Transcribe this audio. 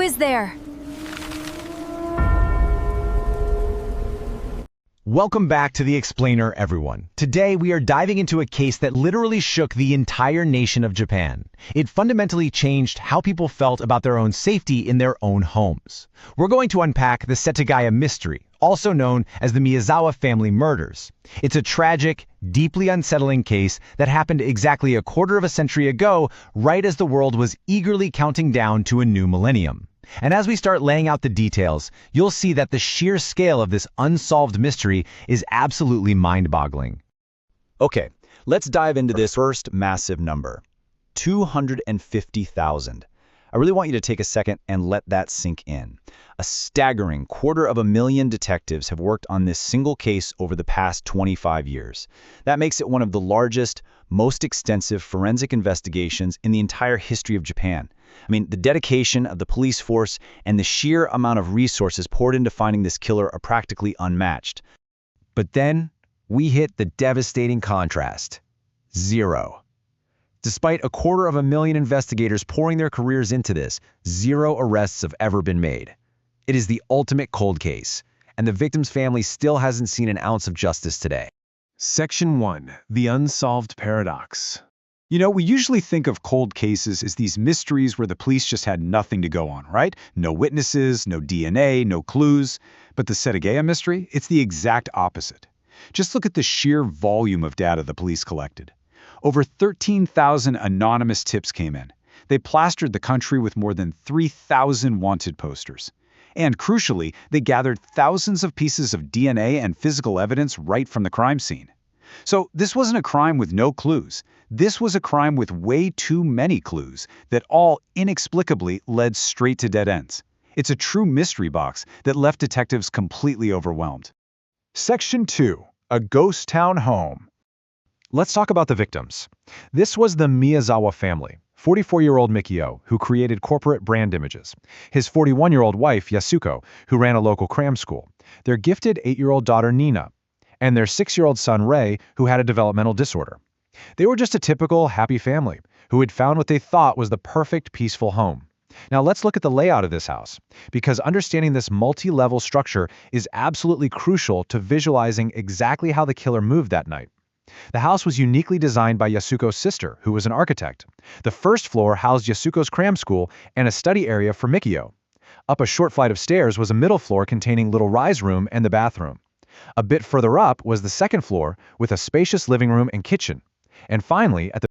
is there? Welcome back to The Explainer, everyone. Today, we are diving into a case that literally shook the entire nation of Japan. It fundamentally changed how people felt about their own safety in their own homes. We're going to unpack the Setagaya mystery, also known as the Miyazawa family murders. It's a tragic, deeply unsettling case that happened exactly a quarter of a century ago, right as the world was eagerly counting down to a new millennium. And as we start laying out the details, you'll see that the sheer scale of this unsolved mystery is absolutely mind-boggling. Okay, let's dive into this first massive number, 250,000. I really want you to take a second and let that sink in. A staggering 250,000 detectives have worked on this single case over the past 25 years. That makes it one of the largest, most extensive forensic investigations in the entire history of Japan. I mean, the dedication of the police force and the sheer amount of resources poured into finding this killer are practically unmatched. But then, we hit the devastating contrast. Zero. Despite 250,000 investigators pouring their careers into this, 0 arrests have ever been made. It is the ultimate cold case, and the victim's family still hasn't seen an ounce of justice today. Section 1. The Unsolved Paradox. You know, we usually think of cold cases as these mysteries where the police just had nothing to go on, right? No witnesses, no DNA, no clues. But the Setagaya mystery, it's the exact opposite. Just look at the sheer volume of data the police collected. Over 13,000 anonymous tips came in. They plastered the country with more than 3,000 wanted posters. And crucially, they gathered thousands of pieces of DNA and physical evidence right from the crime scene. So this wasn't a crime with no clues. This was a crime with way too many clues that all inexplicably led straight to dead ends. It's a true mystery box that left detectives completely overwhelmed. Section 2. A Ghost Town Home. Let's talk about the victims. This was the Miyazawa family. 44-year-old Mikio, who created corporate brand images. His 41-year-old wife, Yasuko, who ran a local cram school. Their gifted 8-year-old daughter, Nina. And their 6-year-old son, Ray, who had a developmental disorder. They were just a typical, happy family, who had found what they thought was the perfect, peaceful home. Now let's look at the layout of this house, because understanding this multi-level structure is absolutely crucial to visualizing exactly how the killer moved that night. The house was uniquely designed by Yasuko's sister, who was an architect. The first floor housed Yasuko's cram school and a study area for Mikio. Up a short flight of stairs was a middle floor containing little rise room and the bathroom. A bit further up was the second floor with a spacious living room and kitchen. And finally, at the